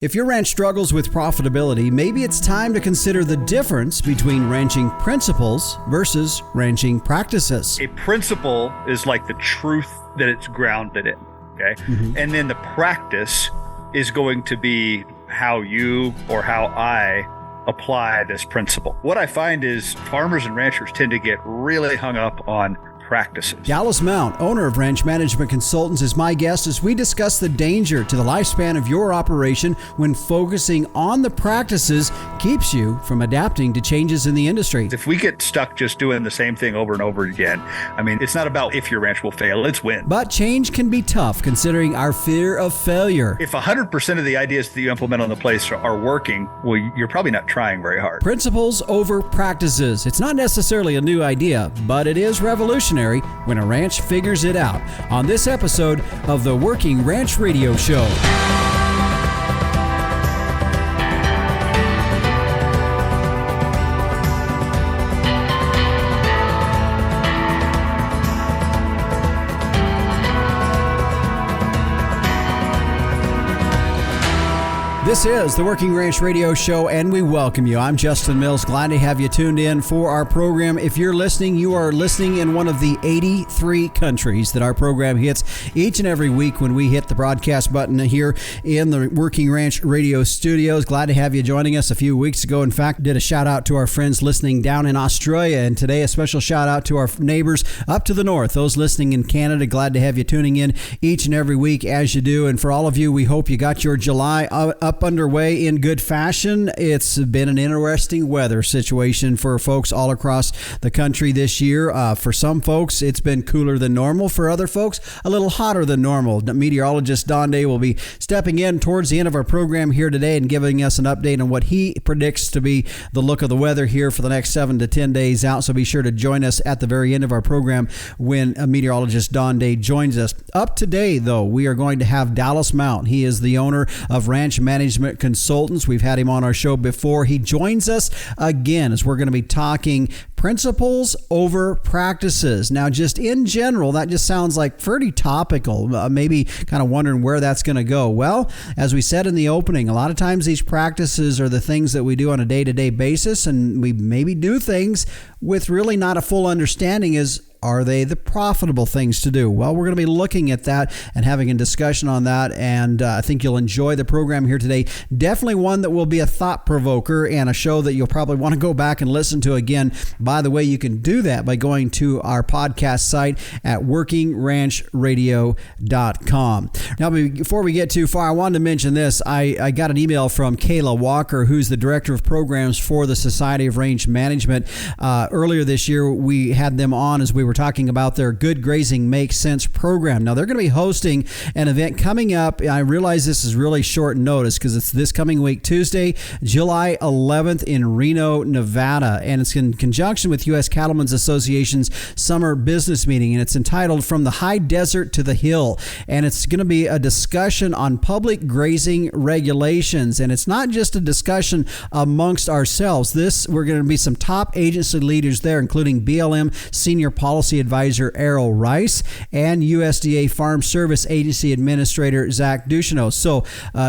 If your ranch struggles with profitability, maybe it's time to consider the difference between ranching principles versus ranching practices. A principle is like the truth that it's grounded in, okay? Mm-hmm. And then the practice is going to be how you or how I apply this principle. What I find is farmers and ranchers tend to get really hung up on practices. Dallas Mount, owner of Ranch Management Consultants, is my guest as we discuss the danger to the lifespan of your operation when focusing on the practices keeps you from adapting to changes in the industry. If we get stuck just doing the same thing over and over again, I mean, it's not about if your ranch will fail, it's when. But change can be tough considering our fear of failure. If 100% of the ideas that you implement on the place are working, well, you're probably not trying very hard. Principles over practices. It's not necessarily a new idea, but it is revolutionary when a ranch figures it out. On this episode of the Working Ranch Radio Show. This is the Working Ranch Radio Show, and we welcome you. I'm Justin Mills. Glad to have you tuned in for our program. If you're listening, you are listening in one of the 83 countries that our program hits each and every week when we hit the broadcast button here in the Working Ranch Radio Studios. Glad to have you joining us. A few weeks ago, in fact, did a shout out to our friends listening down in Australia, and today a special shout out to our neighbors up to the north, those listening in Canada. Glad to have you tuning in each and every week as you do. And for all of you, we hope you got your July up underway in good fashion. It's been an interesting weather situation for folks all across the country this year. For some folks, it's been cooler than normal. For other folks, a little hotter than normal. Meteorologist Don Day will be stepping in towards the end of our program here today and giving us an update on what he predicts to be the look of the weather here for the next 7 to 10 days out. So be sure to join us at the very end of our program when meteorologist Don Day joins us. Up today, though, we are going to have Dallas Mount. He is the owner of Ranch Management Consultants. We've had him on our show before. He joins us again as we're going to be talking principles over practices. Now, just in general, that just sounds like pretty topical, maybe kind of wondering where that's going to go. Well, as we said in the opening, a lot of times these practices are the things that we do on a day-to-day basis, and we maybe do things with really not a full understanding are they the profitable things to do? Well, we're going to be looking at that and having a discussion on that, and I think you'll enjoy the program here today. Definitely one that will be a thought provoker and a show that you'll probably want to go back and listen to again. By the way, you can do that by going to our podcast site at workingranchradio.com. Now, before we get too far, I wanted to mention this. I got an email from Kayla Walker, who's the Director of Programs for the Society of Range Management. Earlier this year, we had them on as we were talking about their Good Grazing Makes Sense program. Now, they're going to be hosting an event coming up. I realize this is really short notice because it's this coming week, Tuesday, July 11th in Reno, Nevada, and it's in conjunction with U.S. Cattlemen's Association's summer business meeting, and it's entitled From the High Desert to the Hill, and it's going to be a discussion on public grazing regulations, and it's not just a discussion amongst ourselves. We're going to be some top agency leaders there, including BLM Senior Policy Advisor Errol Rice and USDA Farm Service Agency Administrator Zach Ducheneau. So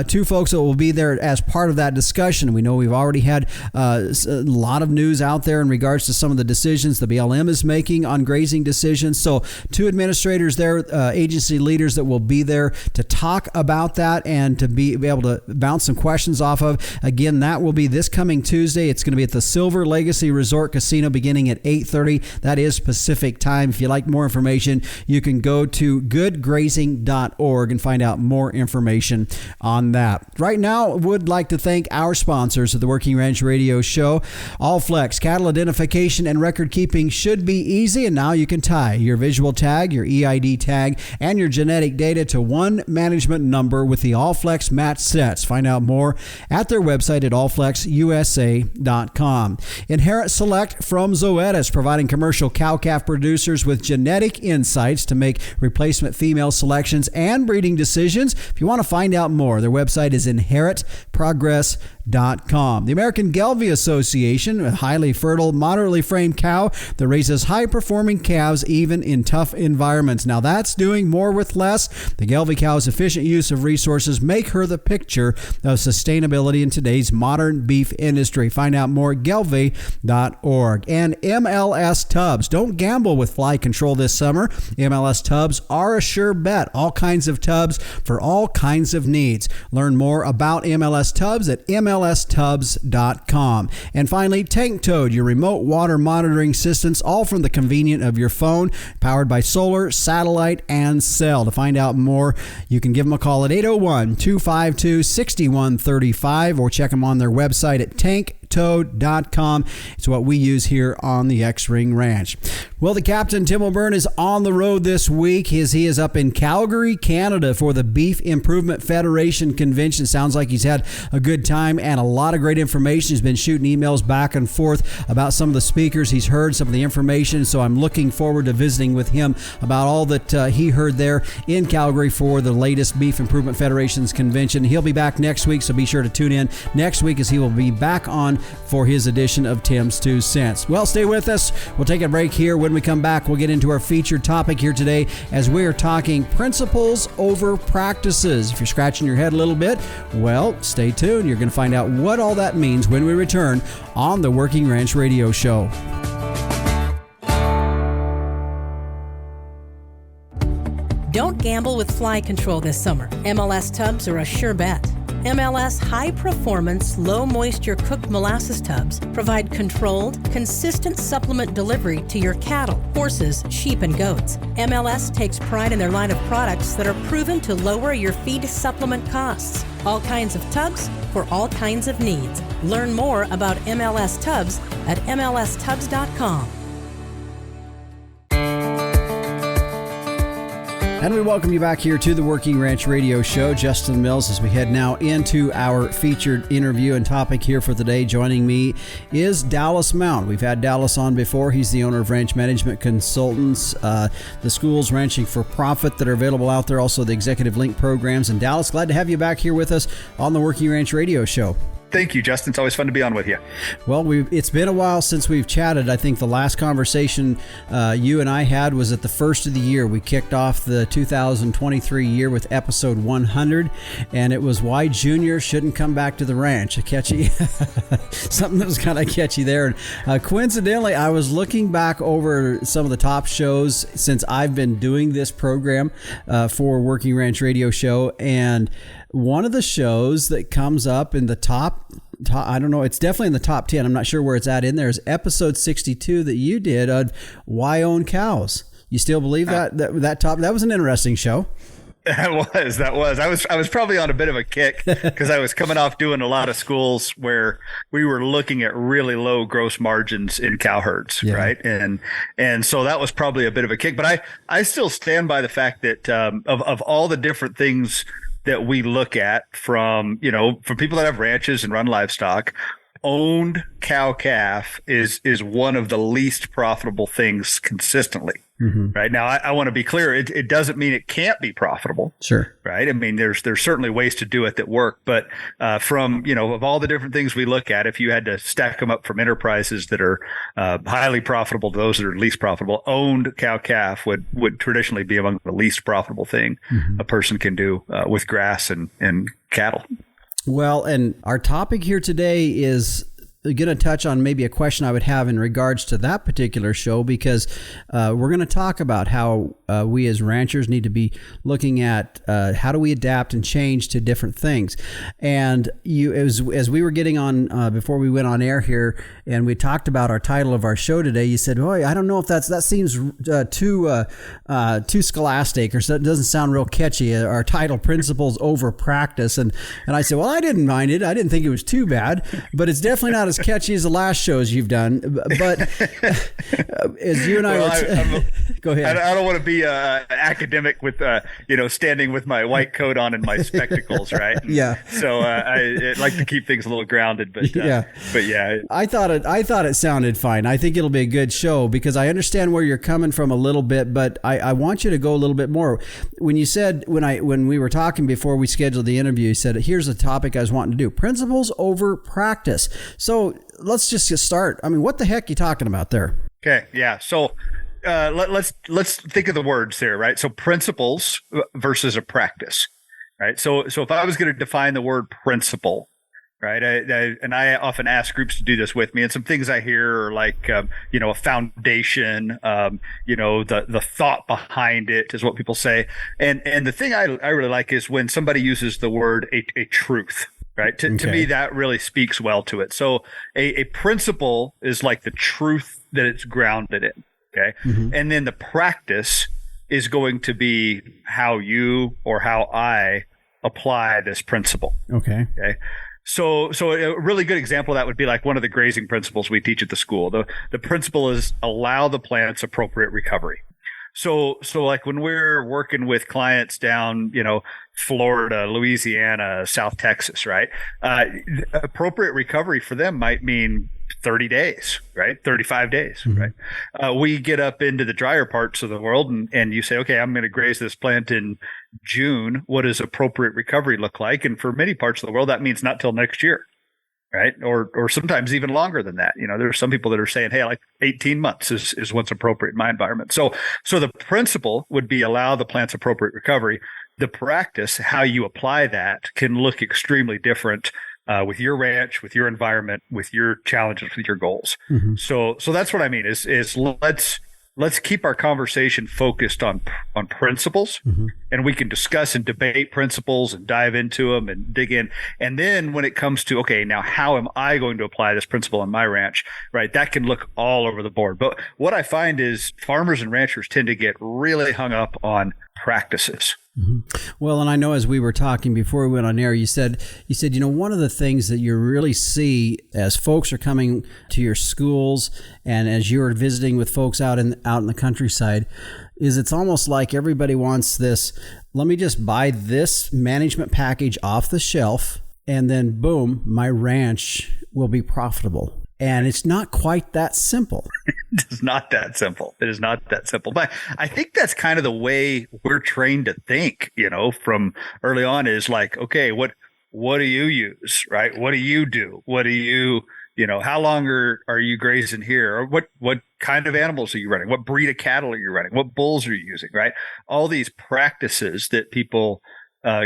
two folks that will be there as part of that discussion. We know we've already had a lot of news out there in regards to some of the decisions the BLM is making on grazing decisions. So two administrators there, agency leaders that will be there to talk about that and to be able to bounce some questions off of. Again, that will be this coming Tuesday. It's going to be at the Silver Legacy Resort Casino beginning at 8:30. That is Pacific time. If you'd like more information, you can go to goodgrazing.org and find out more information on that. Right now, I would like to thank our sponsors of the Working Ranch Radio Show. Allflex cattle identification and record keeping should be easy, and now you can tie your visual tag, your EID tag, and your genetic data to one management number with the Allflex match sets. Find out more at their website at allflexusa.com. Inherent Select from Zoetis, providing commercial cow-calf producers producers with genetic insights to make replacement female selections and breeding decisions. If you want to find out more, their website is inheritprogress.com. The American Gelbvieh Association, a highly fertile, moderately framed cow that raises high-performing calves even in tough environments. Now that's doing more with less. The Gelbvieh cow's efficient use of resources make her the picture of sustainability in today's modern beef industry. Find out more at gelbvieh.org. And MLS tubs. Don't gamble with fly control this summer. MLS tubs are a sure bet. All kinds of tubs for all kinds of needs. Learn more about MLS tubs at mlstubs.com. And finally, Tank Toad, your remote water monitoring systems, all from the convenience of your phone, powered by solar, satellite, and cell. To find out more, you can give them a call at 801-252-6135 or check them on their website at tanktoad.com. It's what we use here on the X-Ring Ranch. Well, the Captain, Tim O'Byrne, is on the road this week. He is up in Calgary, Canada for the Beef Improvement Federation Convention. Sounds like he's had a good time and a lot of great information. He's been shooting emails back and forth about some of the speakers he's heard, some of the information. So I'm looking forward to visiting with him about all that he heard there in Calgary for the latest Beef Improvement Federation's convention. He'll be back next week, so be sure to tune in next week as he will be back on for his edition of Tim's 2 Cents. Well, stay with us. We'll take a break here. When we come back, we'll get into our featured topic here today as we are talking principles over practices. If you're scratching your head a little bit, well, stay tuned. You're going to find out what all that means when we return on the Working Ranch Radio Show. Don't gamble with fly control this summer. MLS tubs are a sure bet. MLS high-performance, low-moisture cooked molasses tubs provide controlled, consistent supplement delivery to your cattle, horses, sheep, and goats. MLS takes pride in their line of products that are proven to lower your feed supplement costs. All kinds of tubs for all kinds of needs. Learn more about MLS tubs at mlstubs.com. And we welcome you back here to the Working Ranch Radio Show. Justin Mills, as we head now into our featured interview and topic here for the day. Joining me is Dallas Mount. We've had Dallas on before. He's the owner of Ranch Management Consultants, the schools ranching for profit that are available out there, also the Executive Link programs. And Dallas, glad to have you back here with us on the Working Ranch Radio Show. Thank you, Justin. It's always fun to be on with you. Well, it's been a while since we've chatted. I think the last conversation you and I had was at the first of the year. We kicked off the 2023 year with episode 100, and it was why Junior shouldn't come back to the ranch. A catchy, something that was kind of catchy there. And coincidentally, I was looking back over some of the top shows since I've been doing this program for Working Ranch Radio Show, and one of the shows that comes up in the top, I don't know, it's definitely in the top 10. I'm not sure where it's at in there, is episode 62 that you did on why own cows. You still believe that was an interesting show? That was. I was probably on a bit of a kick because I was coming off doing a lot of schools where we were looking at really low gross margins in cow herds, yeah. Right? And so that was probably a bit of a kick. But I still stand by the fact that of all the different things that we look at from people that have ranches and run livestock, owned cow calf is one of the least profitable things consistently. Mm-hmm. Right now, I want to be clear. It doesn't mean it can't be profitable. Sure. Right. I mean, there's certainly ways to do it that work. But from, of all the different things we look at, if you had to stack them up from enterprises that are highly profitable to those that are least profitable, owned cow calf would traditionally be among the least profitable thing a person can do with grass and cattle. Well, and our topic here today is going to touch on maybe a question I would have in regards to that particular show, because we're going to talk about how we as ranchers need to be looking at how do we adapt and change to different things. And as we were getting on before we went on air here, and we talked about our title of our show today, you said, "Boy, I don't know if that seems too scholastic, or so it doesn't sound real catchy. Our title, Principles Over Practice," and I said, "Well, I didn't mind it. I didn't think it was too bad, but it's definitely not as catchy as the last shows you've done, but as you and I go ahead. I don't want to be academic with, standing with my white coat on and my spectacles, right? Yeah. So I like to keep things a little grounded, but yeah. I thought it sounded fine. I think it'll be a good show because I understand where you're coming from a little bit, but I want you to go a little bit more. When you said, when we were talking before we scheduled the interview, you said, here's a topic I was wanting to do, principles over practice. So let's just start. I mean, what the heck are you talking about there? Okay. Yeah. So let's think of the words there, right? So principles versus a practice, right? So if I was going to define the word principle, right? I often ask groups to do this with me, and some things I hear are like, a foundation, the thought behind it is what people say. And the thing I really like is when somebody uses the word a truth, right? To me, that really speaks well to it. So a principle is like the truth that it's grounded in. Okay. Mm-hmm. And then the practice is going to be how you or how I apply this principle. Okay. So a really good example of that would be like one of the grazing principles we teach at the school. The principle is allow the plant's appropriate recovery. So like when we're working with clients down, Florida, Louisiana, South Texas, right? Appropriate recovery for them might mean 30 days, right? 35 days, mm-hmm. right? We get up into the drier parts of the world and you say, okay, I'm going to graze this plant in June. What does appropriate recovery look like? And for many parts of the world, that means not till next year, right? Or sometimes even longer than that. There's some people that are saying, hey, like 18 months is what's appropriate in my environment. So the principle would be allow the plant's appropriate recovery. The practice, how you apply that, can look extremely different with your ranch, with your environment, with your challenges, with your goals. Mm-hmm. So that's what I mean is let's keep our conversation focused on principles, mm-hmm. and we can discuss and debate principles and dive into them and dig in. And then when it comes to, okay, now how am I going to apply this principle on my ranch, right? That can look all over the board. But what I find is farmers and ranchers tend to get really hung up on practices. Mm-hmm. Well, and I know as we were talking before we went on air, you said, one of the things that you really see as folks are coming to your schools and as you're visiting with folks out in the countryside is it's almost like everybody wants this, let me just buy this management package off the shelf and then boom, my ranch will be profitable. And it's not quite that simple. It's not that simple. It is not that simple. But I think that's kind of the way we're trained to think, from early on is like, okay, what do you use, right? What do you do? What do you, how long are you grazing here? Or what kind of animals are you running? What breed of cattle are you running? What bulls are you using, right? All these practices that people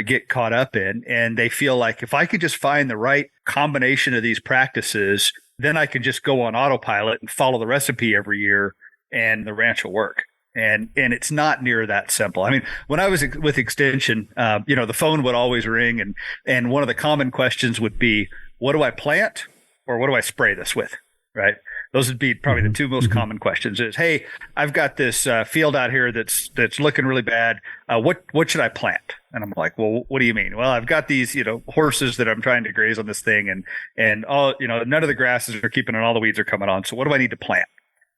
get caught up in, and they feel like if I could just find the right combination of these practices, then I can just go on autopilot and follow the recipe every year and the ranch will work. And it's not near that simple. I mean, when I was with Extension, the phone would always ring and one of the common questions would be, what do I plant or what do I spray this with? Right. Those would be probably the two most common questions is, hey, I've got this field out here that's looking really bad. What should I plant? And I'm like, well, what do you mean? Well, I've got these, horses that I'm trying to graze on this thing and all, none of the grasses are keeping and all the weeds are coming on. So what do I need to plant?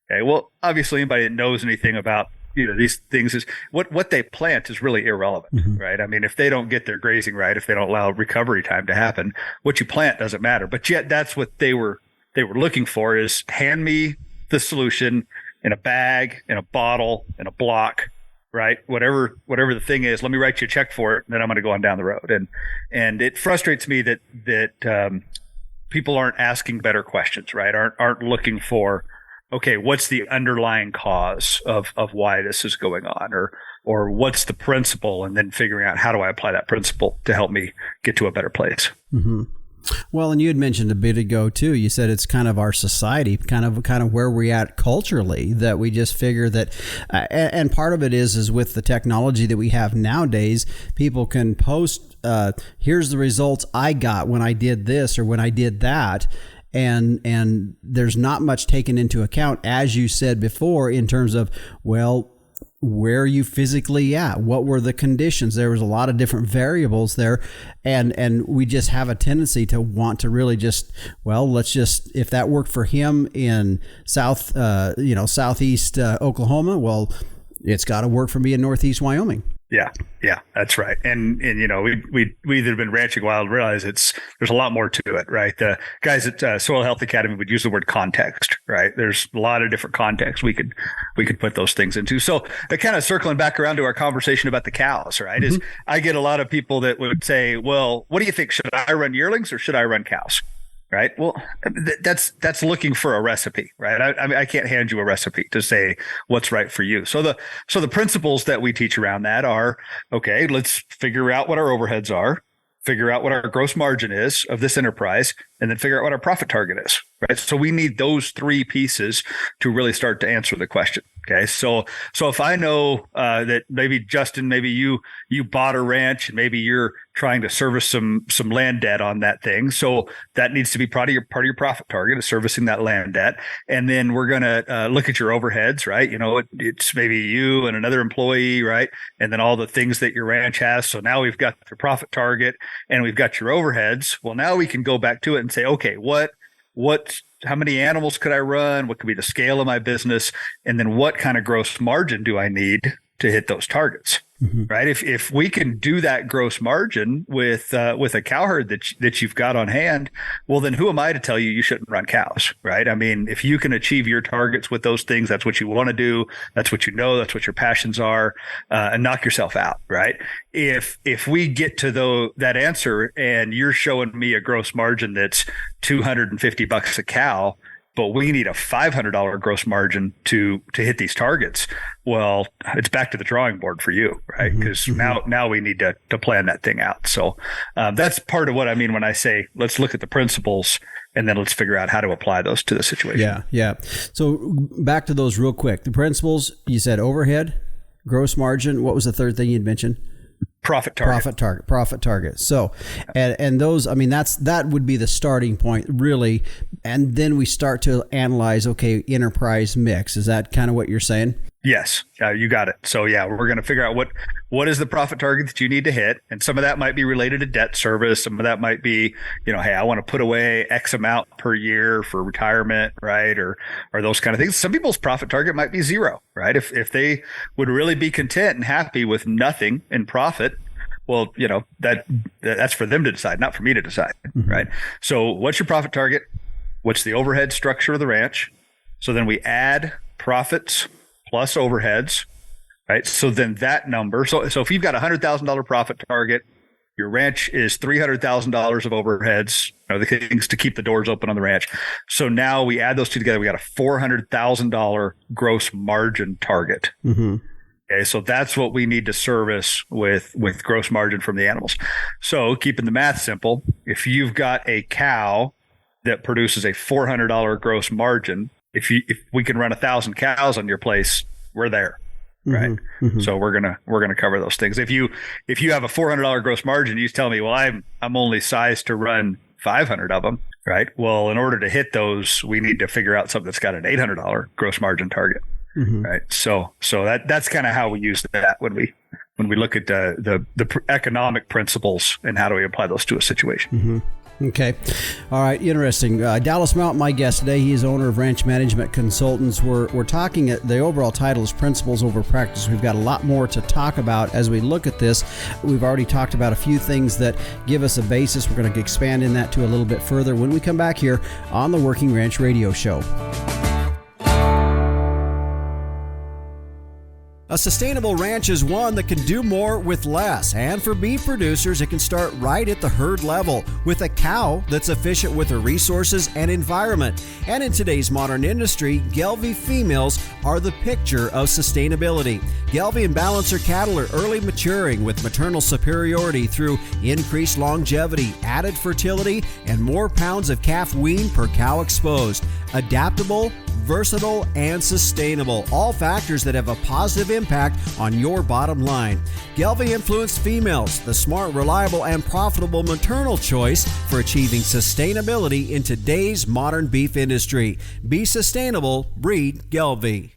Okay. Well, obviously anybody that knows anything about, these things is what they plant is really irrelevant, right? I mean, if they don't get their grazing right, if they don't allow recovery time to happen, what you plant doesn't matter. But yet that's what they were looking for is hand me the solution in a bag, in a bottle, in a block, right? Whatever the thing is, let me write you a check for it, and then I'm going to go on down the road. And it frustrates me that people aren't asking better questions, right? Aren't looking for, okay, what's the underlying cause of why this is going on, or what's the principle, and then figuring out how do I apply that principle to help me get to a better place. Mm-hmm. Well, and you had mentioned a bit ago too. You said it's kind of our society, kind of where we're at culturally, that we just figure that, and part of it is with the technology that we have nowadays. People can post, here's the results I got when I did this or when I did that. And there's not much taken into account, as you said before, in terms of, well, where are you physically at? What were the conditions? There was a lot of different variables there, and we just have a tendency to want to really just, well, let's just, if that worked for him in southeast Oklahoma, well, it's got to work for me in northeast Wyoming. Yeah, that's right. And we that have been ranching a while realize there's a lot more to it, right? The guys at Soil Health Academy would use the word context, right? There's a lot of different contexts we could put those things into. So kind of circling back around to our conversation about the cows, right? Is I get a lot of people that would say, well, what do you think? Should I run yearlings or should I run cows? Right. Well, that's looking for a recipe, right? I can't hand you a recipe to say what's right for you. So the principles that we teach around that are, okay, let's figure out what our overheads are, figure out what our gross margin is of this enterprise, and then figure out what our profit target is, right? So we need those three pieces to really start to answer the question. Okay. So if I know that maybe Justin, maybe you bought a ranch and maybe you're trying to service some land debt on that thing. So that needs to be part of your profit target is servicing that land debt. And then we're going to look at your overheads, right? It's maybe you and another employee, right? And then all the things that your ranch has. So now we've got your profit target and we've got your overheads. Well, now we can go back to it and say, okay, how many animals could I run? What could be the scale of my business? And then what kind of gross margin do I need to hit those targets? Right? If we can do that gross margin with a cow herd that you've got on hand, well, then who am I to tell you shouldn't run cows? Right? I mean, if you can achieve your targets with those things, that's what you want to do. That's what that's what your passions are, and knock yourself out. Right? If we get to that answer and you're showing me a gross margin that's $250 a cow, but we need a $500 gross margin to hit these targets. Well, it's back to the drawing board for you, right? Because now we need to plan that thing out. So that's part of what I mean when I say let's look at the principles and then let's figure out how to apply those to the situation. Yeah. So back to those real quick. The principles, you said overhead, gross margin. What was the third thing you'd mentioned? Profit target. So, and those, I mean, that would be the starting point really. And then we start to analyze, okay, enterprise mix. Is that kind of what you're saying? Yes, you got it. So we're going to figure out what is the profit target that you need to hit. And some of that might be related to debt service. Some of that might be, hey, I want to put away X amount per year for retirement, right? Or those kind of things. Some people's profit target might be zero, right? If they would really be content and happy with nothing in profit, well, that's for them to decide, not for me to decide, right? So what's your profit target? What's the overhead structure of the ranch? So then we add profits plus overheads, right? So then that number, so if you've got a $100,000 profit target, your ranch is $300,000 of overheads, the things to keep the doors open on the ranch. So now we add those two together, we got a $400,000 gross margin target. Okay, so that's what we need to service with gross margin from the animals. So keeping the math simple, if you've got a cow that produces a $400 gross margin, if we can run 1,000 cows on your place, we're there, right? So we're gonna cover those things. If you have a $400 gross margin, you tell me, well, I'm only sized to run 500 of them, right? Well, in order to hit those, we need to figure out something that's got an $800 gross margin target, right? So that's kind of how we use that when we look at the economic principles and how do we apply those to a situation. Okay. All right. Interesting. Dallas Mountain, my guest today. He is owner of Ranch Management Consultants. We're talking the overall title is Principles Over Practice. We've got a lot more to talk about as we look at this. We've already talked about a few things that give us a basis. We're going to expand in that to a little bit further when we come back here on the Working Ranch Radio Show. A sustainable ranch is one that can do more with less. And for beef producers, it can start right at the herd level with a cow that's efficient with her resources and environment. And in today's modern industry, Gelbvieh females are the picture of sustainability. Gelbvieh and Balancer cattle are early maturing with maternal superiority through increased longevity, added fertility, and more pounds of calf wean per cow exposed. Adaptable, versatile, and sustainable. All factors that have a positive impact on your bottom line. Gelbvieh influenced females, the smart, reliable, and profitable maternal choice for achieving sustainability in today's modern beef industry. Be sustainable, breed Gelbvieh.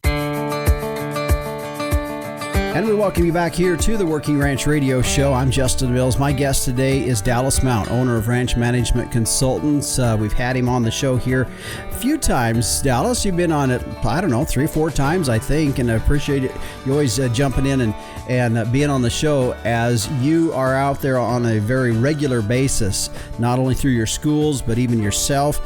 And we welcome you back here to the Working Ranch Radio Show. I'm Justin Mills. My guest today is Dallas Mount, owner of Ranch Management Consultants. We've had him on the show here a few times. Dallas, you've been on it, 3 or 4 times, I think, and I appreciate it. You always jumping in and being on the show as you are out there on a very regular basis, not only through your schools, but even yourself,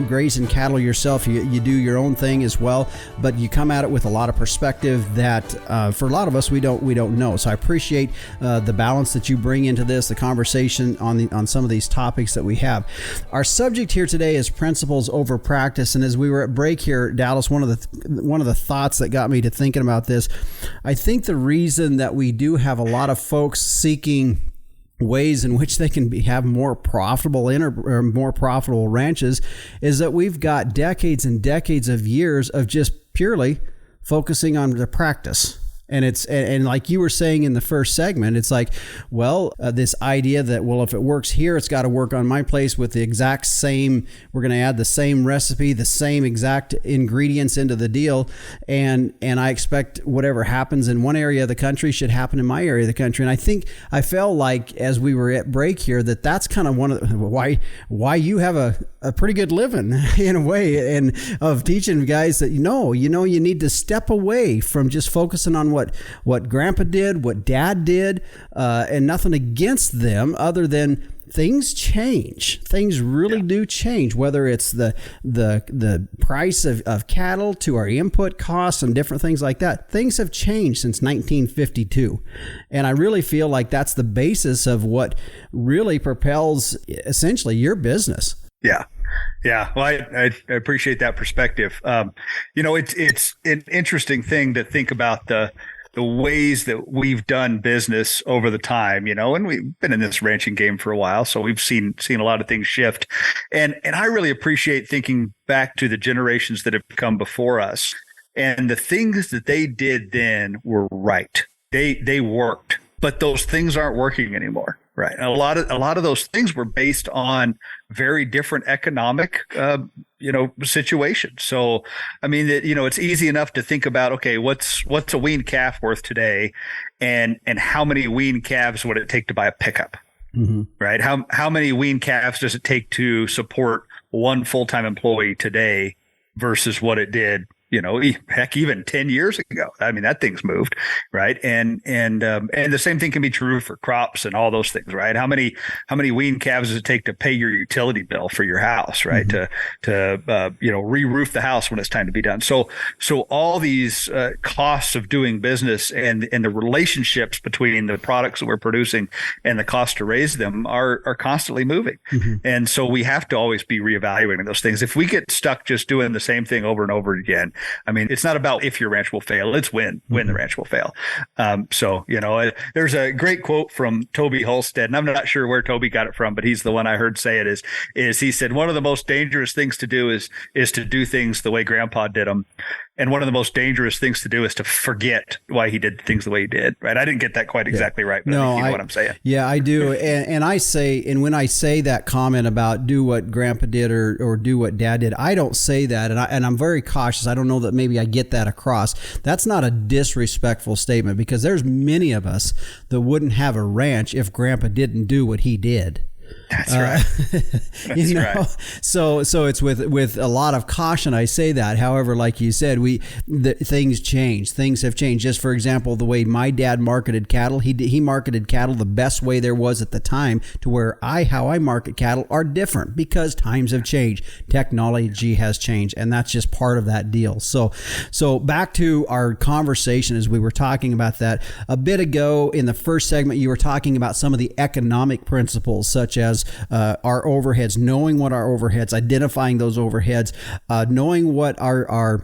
grazing cattle yourself. You do your own thing as well, but you come at it with a lot of perspective that for a lot of us we don't know. So I appreciate the balance that you bring into this, the conversation on some of these topics that we have. Our subject here today is principles over practice, and as we were at break here, Dallas, one of the thoughts that got me to thinking about this, I think the reason that we do have a lot of folks seeking ways in which they can have more profitable or more profitable ranches is that we've got decades and decades of years of just purely focusing on the practice. And like you were saying in the first segment, it's like, this idea that, if it works here, it's got to work on my place with the exact same, we're going to add the same recipe, the same exact ingredients into the deal. And I expect whatever happens in one area of the country should happen in my area of the country. And I felt like as we were at break here, that's kind of one of why you have a pretty good living in a way, and of teaching guys that, you need to step away from just focusing on what grandpa did, what dad did, and nothing against them other than things change. Things really do change, whether it's the price of cattle to our input costs and different things like that. Things have changed since 1952. And I really feel like that's the basis of what really propels essentially your business. Yeah. Yeah. Well, I appreciate that perspective. It's an interesting thing to think about the ways that we've done business over the time, and we've been in this ranching game for a while. So we've seen a lot of things shift. And I really appreciate thinking back to the generations that have come before us, and the things that they did then were right. They worked, but those things aren't working anymore. Right. And a lot of those things were based on very different economic, situations. So, it's easy enough to think about, okay, what's a weaned calf worth today, and how many weaned calves would it take to buy a pickup? Mm-hmm. Right. How many weaned calves does it take to support one full-time employee today versus what it did, heck, even 10 years ago? That thing's moved, right? And the same thing can be true for crops and all those things, right? How many weaned calves does it take to pay your utility bill for your house, right? Mm-hmm. To re-roof the house when it's time to be done. So all these costs of doing business and the relationships between the products that we're producing and the cost to raise them are constantly moving. Mm-hmm. And so we have to always be reevaluating those things. If we get stuck just doing the same thing over and over again, it's not about if your ranch will fail, it's when the ranch will fail. There's a great quote from Toby Holstead, and I'm not sure where Toby got it from, but he's the one I heard say it is he said, one of the most dangerous things to do is to do things the way grandpa did them. And one of the most dangerous things to do is to forget why he did things the way he did. Right. I didn't get that quite exactly right, but I think you know what I'm saying. Yeah, I do. And when I say that comment about do what grandpa did or do what dad did, I don't say that. And I'm very cautious. I don't know that maybe I get that across. That's not a disrespectful statement, because there's many of us that wouldn't have a ranch if grandpa didn't do what he did. That's right. Right. So it's with a lot of caution I say that. However, like you said, things change. Things have changed. Just for example, the way my dad marketed cattle, he marketed cattle the best way there was at the time, to where how I market cattle are different because times have changed. Technology has changed, and that's just part of that deal. So back to our conversation as we were talking about that a bit ago in the first segment, you were talking about some of the economic principles, such as our overheads, knowing what our overheads, identifying those overheads, knowing what our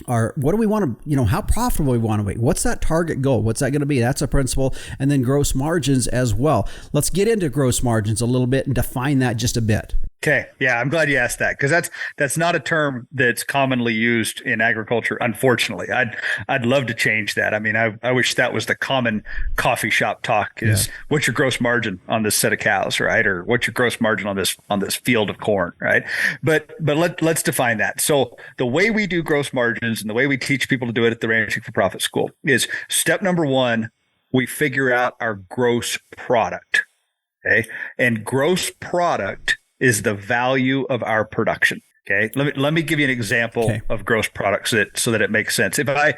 what do we want to, how profitable we want to be? What's that target goal? What's that going to be? That's a principle. And then gross margins as well. Let's get into gross margins a little bit and define that just a bit. Okay. Yeah, I'm glad you asked that, because that's not a term that's commonly used in agriculture. Unfortunately, I'd love to change that. I mean, I wish that was the common coffee shop talk. Is what's your gross margin on this set of cows, right? Or what's your gross margin on this field of corn, right? But let's define that. So the way we do gross margins and the way we teach people to do it at the Ranching for Profit School is step number one: we figure out our gross product. Okay, and gross product is the value of our production. Okay. Let me give you an example of gross products so that it makes sense. If I'm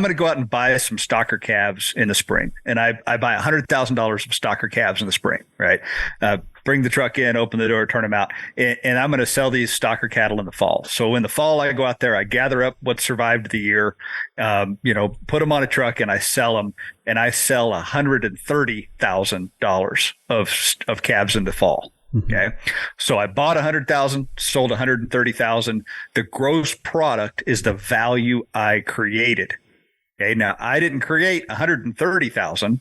going to go out and buy some stocker calves in the spring, and I buy $100,000 of stocker calves in the spring, right? Bring the truck in, open the door, turn them out, and I'm going to sell these stocker cattle in the fall. So in the fall, I go out there, I gather up what survived the year, put them on a truck, and I sell them. And I sell $130,000 of calves in the fall. Okay. So I bought 100,000, sold 130,000. The gross product is the value I created. Okay. Now I didn't create 130,000.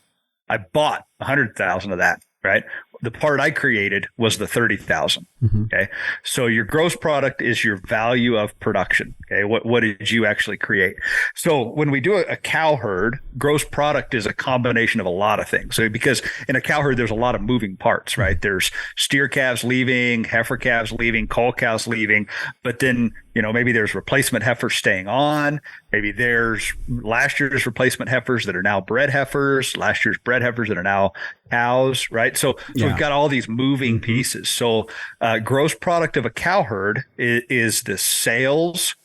I bought 100,000 of that, right? The part I created was the 30,000. Okay. So your gross product is your value of production. Okay. What did you actually create? So when we do a cow herd, gross product is a combination of a lot of things. So because in a cow herd, there's a lot of moving parts, right? There's steer calves leaving, heifer calves leaving, cull cows leaving, but then, maybe there's replacement heifers staying on. Maybe there's last year's replacement heifers that are now bred heifers, last year's bred heifers that are now cows, right? So we've got all these moving pieces. So gross product of a cow herd is the sales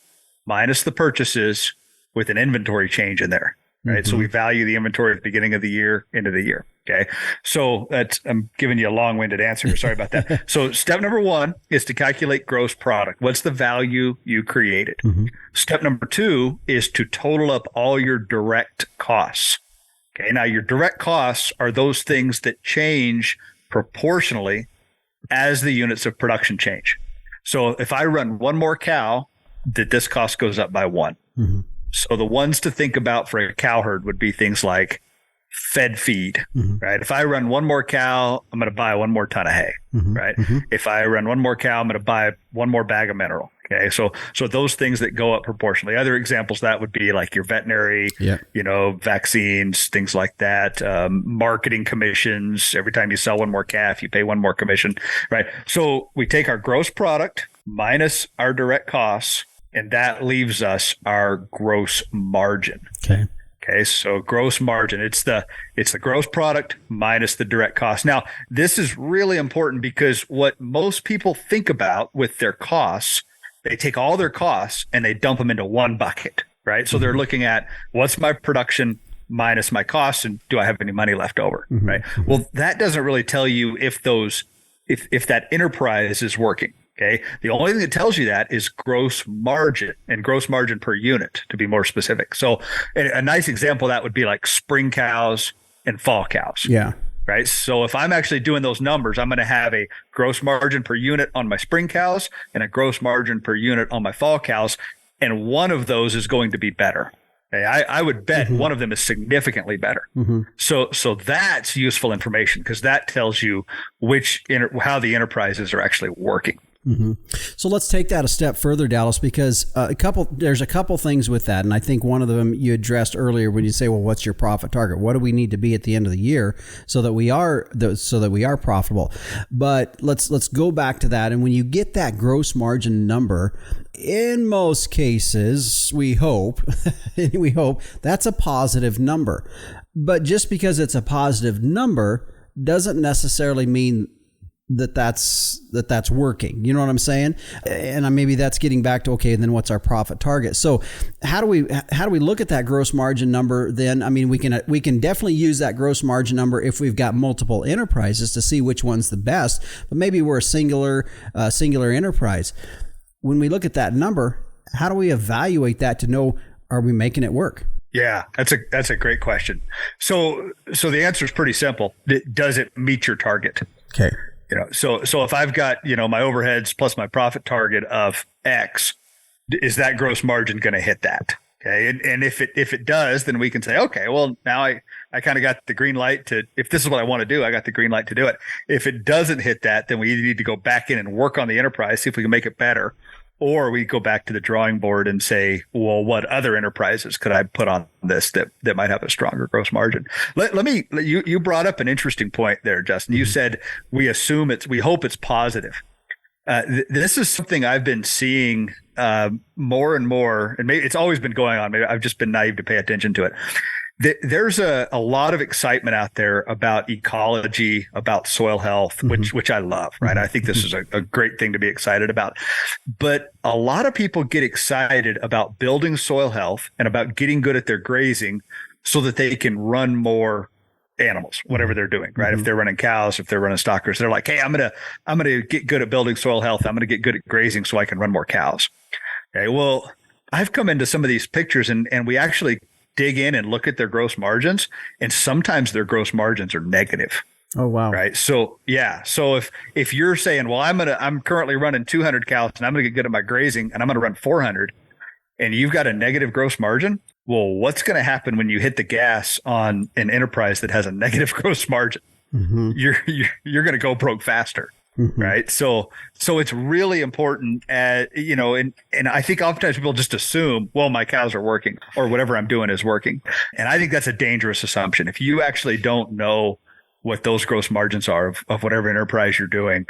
minus the purchases with an inventory change in there, right? So we value the inventory at the beginning of the year into the year. Okay. So I'm giving you a long-winded answer. Sorry about that. So step number one is to calculate gross product. What's the value you created? Step number two is to total up all your direct costs. Okay. Now your direct costs are those things that change proportionally as the units of production change. So if I run one more cow, this cost goes up by one. So the ones to think about for a cow herd would be things like fed feed, right? If I run one more cow, I'm going to buy one more ton of hay, right? If I run one more cow, I'm going to buy one more bag of mineral. Okay. So those things that go up proportionally. Other examples that would be like your veterinary, vaccines, things like that, marketing commissions. Every time you sell one more calf, you pay one more commission, right? So we take our gross product minus our direct costs, and that leaves us our gross margin. Okay, so gross margin, it's the gross product minus the direct cost. Now, this is really important because what most people think about with their costs, they take all their costs and they dump them into one bucket, right? So they're looking at what's my production minus my costs, and do I have any money left over, right? Well, that doesn't really tell you if that enterprise is working. Okay. The only thing that tells you that is gross margin, and gross margin per unit, to be more specific. So a nice example of that would be like spring cows and fall cows. Yeah. Right. So if I'm actually doing those numbers, I'm going to have a gross margin per unit on my spring cows and a gross margin per unit on my fall cows. And one of those is going to be better. Okay? I would bet one of them is significantly better. So that's useful information, because that tells you how the enterprises are actually working. So let's take that a step further, Dallas, because there's a couple things with that, and I think one of them you addressed earlier when you say, "Well, what's your profit target? What do we need to be at the end of the year so that we are profitable?" But let's go back to that, and when you get that gross margin number, in most cases, we hope that's a positive number. But just because it's a positive number doesn't necessarily mean that's working. You know what I'm saying? And maybe that's getting back to, okay, then what's our profit target? So how do we look at that gross margin number then? I mean, we can definitely use that gross margin number if we've got multiple enterprises to see which one's the best, but maybe we're a singular enterprise. When we look at that number, how do we evaluate that to know, are we making it work? Yeah, that's a great question. So the answer is pretty simple. Does it meet your target? Okay. So if I've got, my overheads plus my profit target of X, is that gross margin going to hit that? Okay. And if it does, then we can say, okay, well, now I kind of got the green light to, if this is what I want to do, I got the green light to do it. If it doesn't hit that, then we either need to go back in and work on the enterprise, see if we can make it better, or we go back to the drawing board and say, well, what other enterprises could I put on this that might have a stronger gross margin? You brought up an interesting point there, Justin. You said we hope it's positive. This is something I've been seeing more and more, and maybe it's always been going on. Maybe I've just been naive to pay attention to it. There's a lot of excitement out there about ecology, about soil health, which I love, right? I think this is a great thing to be excited about. But a lot of people get excited about building soil health and about getting good at their grazing so that they can run more animals, whatever they're doing, right? If they're running cows, if they're running stockers, they're like, hey, I'm gonna get good at building soil health. I'm gonna get good at grazing so I can run more cows. Okay. Well, I've come into some of these pictures and we actually dig in and look at their gross margins, and sometimes their gross margins are negative. Oh, wow. Right. So yeah. So if you're saying, well, I'm currently running 200 cows and I'm going to get good at my grazing and I'm going to run 400, and you've got a negative gross margin, well, what's going to happen when you hit the gas on an enterprise that has a negative gross margin? You're going to go broke faster. Right. So it's really important, and I think oftentimes people just assume, well, my cows are working or whatever I'm doing is working. And I think that's a dangerous assumption. If you actually don't know what those gross margins are of whatever enterprise you're doing,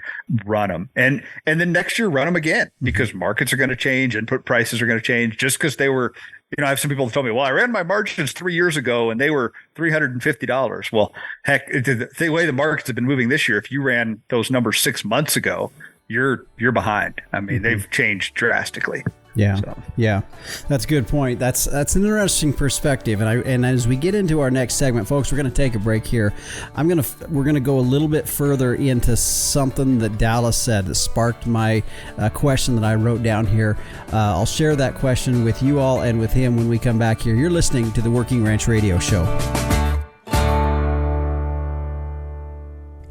run them. And then next year, run them again, because markets are going to change, input prices are going to change. Just because they were, I have some people that tell me, well, I ran my margins 3 years ago and they were $350. Well, heck, the way the markets have been moving this year, if you ran those numbers 6 months ago, you're behind. I mean, they've changed drastically. Yeah. Yeah. That's a good point. That's an interesting perspective. And as we get into our next segment, folks, we're going to take a break here. We're going to go a little bit further into something that Dallas said that sparked my question that I wrote down here. I'll share that question with you all and with him when we come back here. You're listening to the Working Ranch Radio Show.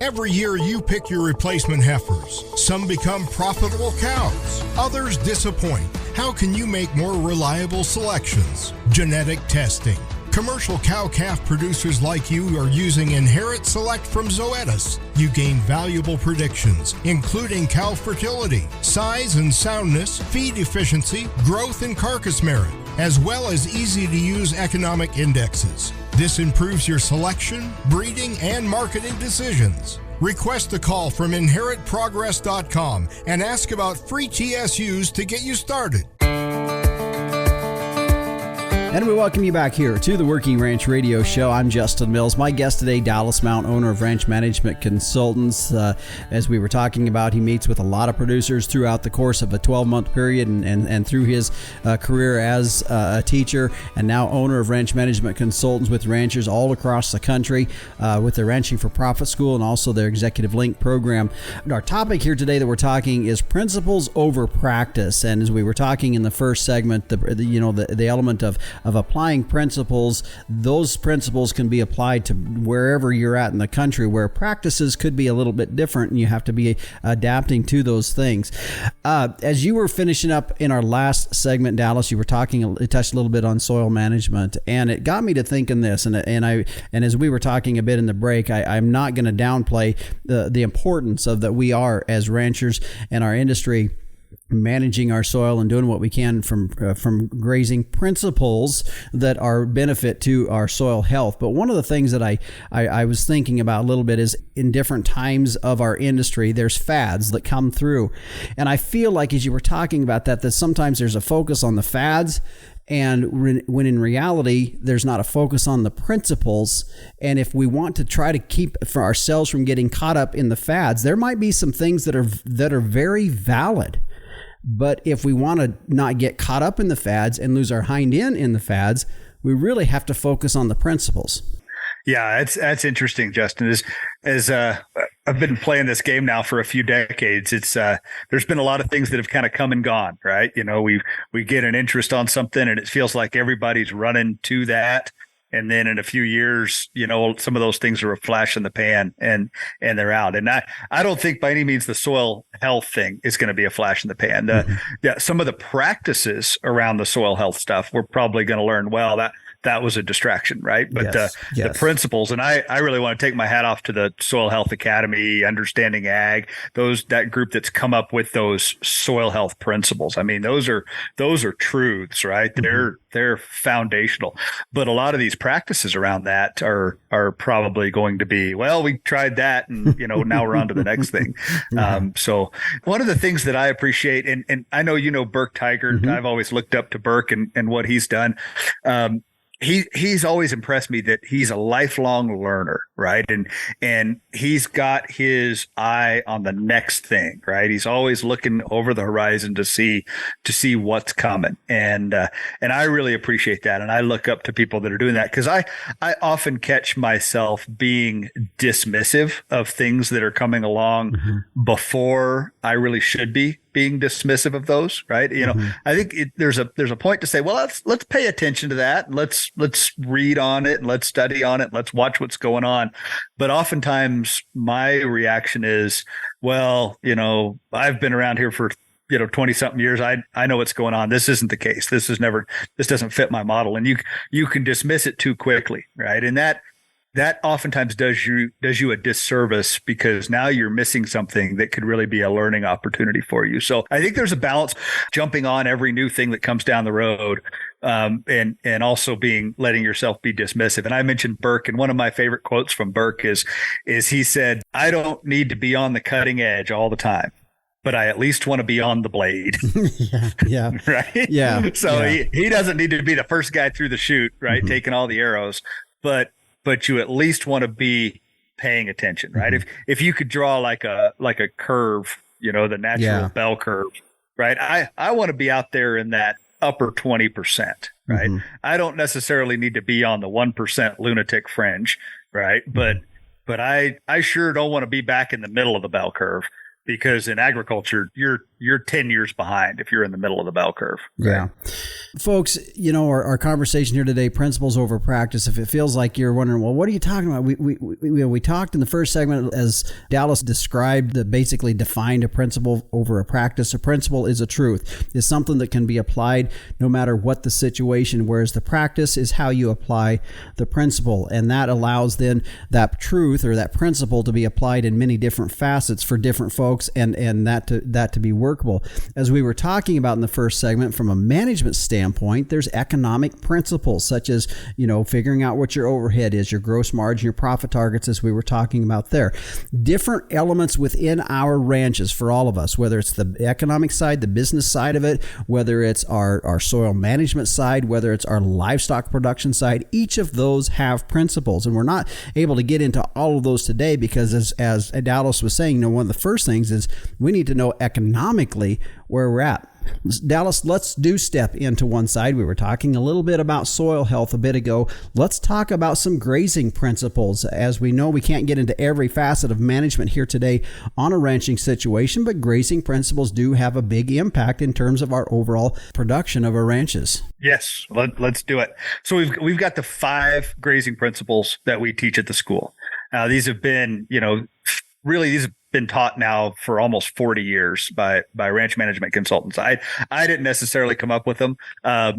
Every year you pick your replacement heifers. Some become profitable cows. Others disappoint. How can you make more reliable selections? Genetic testing. Commercial cow-calf producers like you are using Inherit Select from Zoetis. You gain valuable predictions, including cow fertility, size and soundness, feed efficiency, growth and carcass merit, as well as easy-to-use economic indexes. This improves your selection, breeding, and marketing decisions. Request a call from inheritprogress.com and ask about free TSUs to get you started. And we welcome you back here to the Working Ranch Radio Show. I'm Justin Mills. My guest today, Dallas Mount, owner of Ranch Management Consultants. As we were talking about, he meets with a lot of producers throughout the course of a 12-month period and through his career as a teacher, and now owner of Ranch Management Consultants with ranchers all across the country with the Ranching for Profit School and also their Executive Link program. Our topic here today that we're talking is principles over practice. And as we were talking in the first segment, the element of applying principles, those principles can be applied to wherever you're at in the country, where practices could be a little bit different and you have to be adapting to those things. As you were finishing up in our last segment, Dallas, you touched a little bit on soil management, and it got me to thinking this, and as we were talking a bit in the break, I'm not going to downplay the importance of that we are as ranchers and our industry managing our soil and doing what we can from grazing principles that are benefit to our soil health. But one of the things that I was thinking about a little bit is in different times of our industry, there's fads that come through. And I feel like as you were talking about that sometimes there's a focus on the fads, and when in reality, there's not a focus on the principles. And if we want to try to keep for ourselves from getting caught up in the fads, there might be some things that are very valid. But if we want to not get caught up in the fads and lose our hind end in the fads, we really have to focus on the principles. Yeah, that's interesting, Justin. As I've been playing this game now for a few decades, it's there's been a lot of things that have kind of come and gone, right? We get an interest on something and it feels like everybody's running to that. And then in a few years, some of those things are a flash in the pan and they're out. And I don't think by any means the soil health thing is going to be a flash in the pan. Yeah, some of the practices around the soil health stuff, we're probably going to learn, well, that was a distraction, right? But the principles, and I really want to take my hat off to the Soil Health Academy, Understanding Ag, that group that's come up with those soil health principles. I mean, those are truths, right? They're foundational. But a lot of these practices around that are probably going to be, well, we tried that, and now we're on to the next thing. So one of the things that I appreciate, and I know Burke Tigard, I've always looked up to Burke and what he's done. He's always impressed me that he's a lifelong learner, right? And he's got his eye on the next thing, right? He's always looking over the horizon to see what's coming. And I really appreciate that. And I look up to people that are doing that, because I often catch myself being dismissive of things that are coming along before I really should be being dismissive of those, right? I think there's a point to say, well, let's pay attention to that. And let's read on it and let's study on it. And let's watch what's going on. But oftentimes my reaction is, well, I've been around here for 20 something years. I know what's going on. This isn't the case. This doesn't fit my model. And you can dismiss it too quickly, right? And that oftentimes does you a disservice, because now you're missing something that could really be a learning opportunity for you. So I think there's a balance, jumping on every new thing that comes down the road, and also letting yourself be dismissive. And I mentioned Burke, and one of my favorite quotes from Burke is he said, "I don't need to be on the cutting edge all the time, but I at least want to be on the blade." Yeah. Right. Yeah. So he doesn't need to be the first guy through the chute, right? Taking all the arrows, but you at least want to be paying attention, right? If you could draw like a curve, the natural bell curve, right? I want to be out there in that upper 20%, right? I don't necessarily need to be on the 1% lunatic fringe, right? But I sure don't want to be back in the middle of the bell curve, because in agriculture, you're 10 years behind if you're in the middle of the bell curve. Right? Yeah. Folks, our conversation here today, principles over practice. If it feels like you're wondering, well, what are you talking about? We talked in the first segment, as Dallas described, basically defined a principle over a practice. A principle is a truth. It's something that can be applied no matter what the situation, whereas the practice is how you apply the principle. And that allows then that truth or that principle to be applied in many different facets for different folks, and that to be workable. As we were talking about in the first segment, from a management standpoint, there's economic principles such as, figuring out what your overhead is, your gross margin, your profit targets, as we were talking about there. Different elements within our ranches for all of us, whether it's the economic side, the business side of it, whether it's our soil management side, whether it's our livestock production side, each of those have principles. And we're not able to get into all of those today, because as Dallas was saying, one of the first things is we need to know economically where we're at. Dallas, let's step into one side. We were talking a little bit about soil health a bit ago. Let's talk about some grazing principles. As we know, we can't get into every facet of management here today on a ranching situation, but grazing principles do have a big impact in terms of our overall production of our ranches. Yes, let's do it. So we've got the 5 grazing principles that we teach at the school. These have been, these have been taught now for almost 40 years by ranch management consultants. I didn't necessarily come up with them.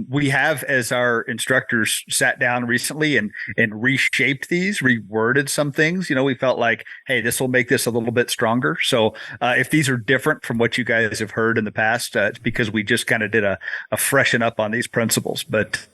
We have, as our instructors, sat down recently and reshaped these, reworded some things. We felt like, hey, this will make this a little bit stronger. So if these are different from what you guys have heard in the past, it's because we just kind of did a freshen up on these principles. But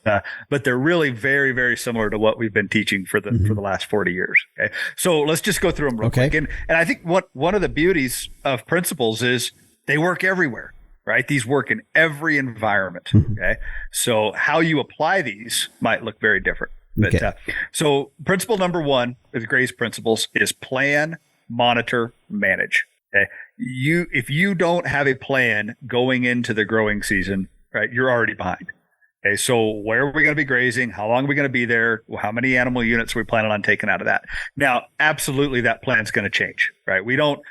they're really very, very similar to what we've been teaching for the last 40 years. Okay, so let's just go through them real quick. And I think one of the beauties of principles is they work everywhere, right? These work in every environment. Okay. So how you apply these might look very different. But, so principle number 1 with graze principles is plan, monitor, manage. Okay. If you don't have a plan going into the growing season, right, you're already behind. Okay, so where are we going to be grazing? How long are we going to be there? How many animal units are we planning on taking out of that? Now, absolutely, that plan's going to change, right? We don't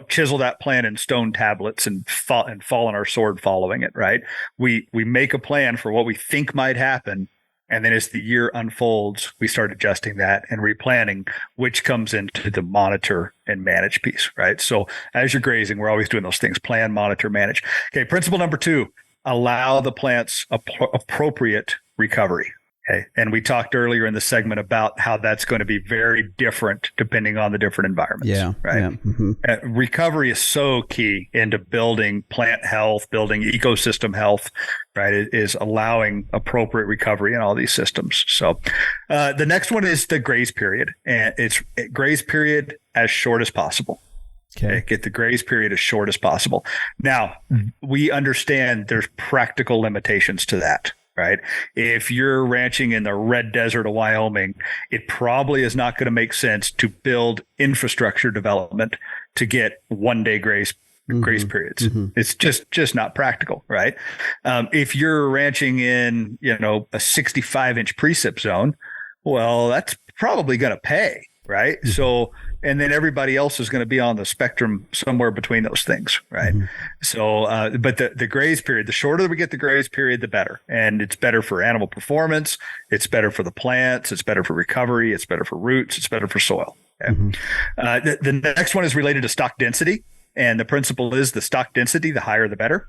chisel that plan in stone tablets and fall on our sword following it, right? We make a plan for what we think might happen, And then as the year unfolds, we start adjusting that and replanting, which comes into the monitor and manage piece, right? So as you're grazing, we're always doing those things: plan, monitor, manage. Okay. Principle number 2, allow the plants appropriate recovery. Okay. And we talked earlier in the segment about how that's going to be very different depending on the different environments. Yeah. Right. Yeah. Mm-hmm. Recovery is so key into building plant health, building ecosystem health, right? It is allowing appropriate recovery in all these systems. So the next one is the graze period, and it's graze period as short as possible. Okay. Get the graze period as short as possible. Now, we understand there's practical limitations to that. Right. If you're ranching in the red desert of Wyoming, it probably is not going to make sense to build infrastructure development to get 1-day grace periods. Mm-hmm. It's just not practical. Right. If you're ranching in, a 65-inch precip zone, well, that's probably going to pay. Right. Mm-hmm. So, and then everybody else is going to be on the spectrum somewhere between those things. Right. Mm-hmm. So, but the graze period, the shorter we get the graze period, the better. And it's better for animal performance. It's better for the plants. It's better for recovery. It's better for roots. It's better for soil. Okay? Mm-hmm. The next one is related to stock density. And the principle is the stock density, the higher, the better.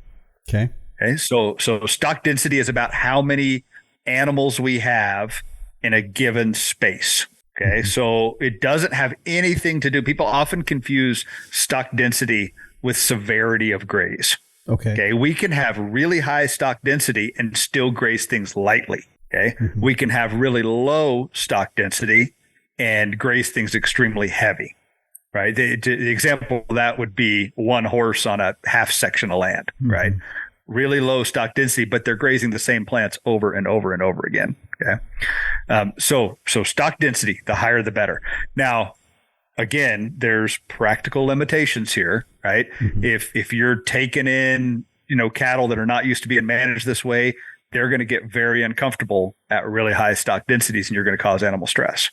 Okay. Okay. So stock density is about how many animals we have in a given space. Okay. Mm-hmm. So it doesn't have anything to do. People often confuse stock density with severity of graze. Okay. We can have really high stock density and still graze things lightly. Okay. Mm-hmm. We can have really low stock density and graze things extremely heavy. Right. The example of that would be one horse on a half section of land. Mm-hmm. Right. Really low stock density, but they're grazing the same plants over and over and over again. Okay. So stock density, the higher, the better. Now, again, there's practical limitations here, right? Mm-hmm. If you're taking in, cattle that are not used to being managed this way, they're going to get very uncomfortable at really high stock densities, and you're going to cause animal stress.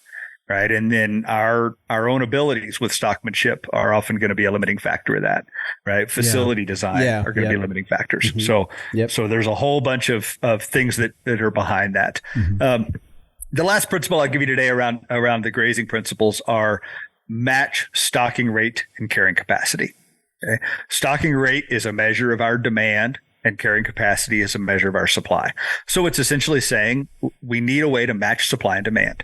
Right. And then our own abilities with stockmanship are often going to be a limiting factor of that. Right. Facility design are going to be limiting factors. Mm-hmm. So there's a whole bunch of things that are behind that. Mm-hmm. The last principle I'll give you today around the grazing principles are match stocking rate and carrying capacity. Okay. Stocking rate is a measure of our demand, and carrying capacity is a measure of our supply. So it's essentially saying we need a way to match supply and demand.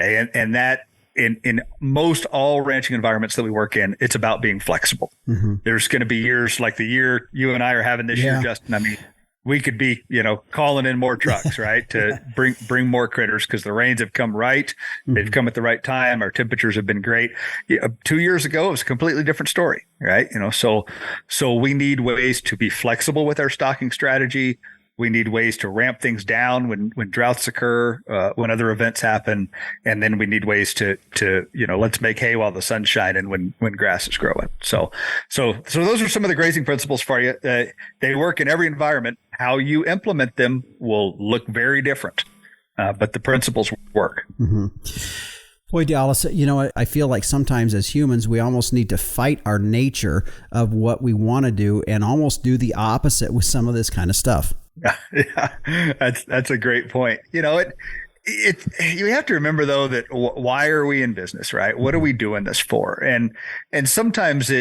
Okay. And that in most all ranching environments that we work in, it's about being flexible. Mm-hmm. There's going to be years like the year you and I are having this year, Justin. I mean, we could be, calling in more trucks, right, to bring more critters because the rains have come right. Mm-hmm. They've come at the right time. Our temperatures have been great. 2 years ago, it was a completely different story, right? So we need ways to be flexible with our stocking strategy. We need ways to ramp things down when droughts occur, when other events happen. And then we need ways to let's make hay while the sun's shining when grass is growing. So those are some of the grazing principles for you. They work in every environment. How you implement them will look very different, but the principles work. Mm-hmm. Boy, Dallas, I feel like sometimes as humans, we almost need to fight our nature of what we want to do and almost do the opposite with some of this kind of stuff. Yeah, that's a great point. You have to remember though that why are we in business, right? What are we doing this for? And sometimes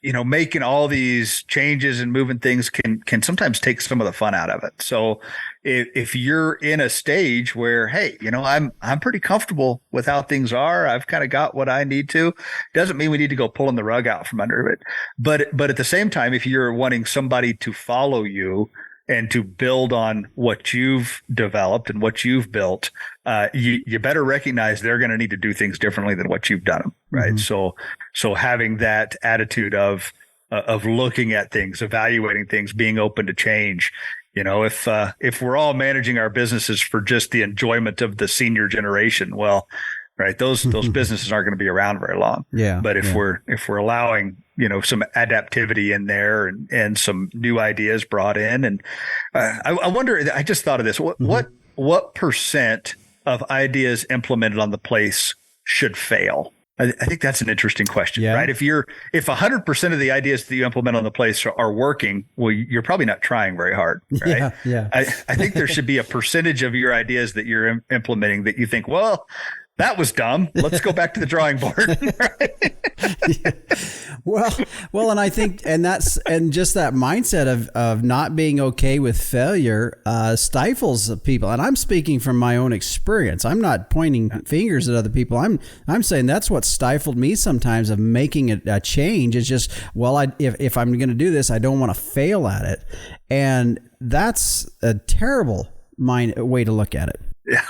making all these changes and moving things can sometimes take some of the fun out of it. So if you're in a stage where, hey, I'm pretty comfortable with how things are, I've kind of got what I need to, doesn't mean we need to go pulling the rug out from under it. But at the same time, if you're wanting somebody to follow you and to build on what you've developed and what you've built, you better recognize they're going to need to do things differently than what you've done them, right? Mm-hmm. So having that attitude of looking at things, evaluating things, being open to change. If we're all managing our businesses for just the enjoyment of the senior generation, well, right, those businesses aren't going to be around very long. Yeah. But if we're allowing some adaptivity in there and some new ideas brought in, and I wonder, I just thought of this. What percent of ideas implemented on the place should fail? I think that's an interesting question, right? If 100% of the ideas that you implement on the place are working, well, you're probably not trying very hard, right? Yeah. I think there should be a percentage of your ideas that you're implementing that you think, well, that was dumb. Let's go back to the drawing board. Well, and I think, and just that mindset of not being okay with failure stifles people. And I'm speaking from my own experience. I'm not pointing fingers at other people. I'm saying that's what stifled me sometimes of making a change. It's just, if I'm going to do this, I don't want to fail at it. And that's a terrible way to look at it. Yeah.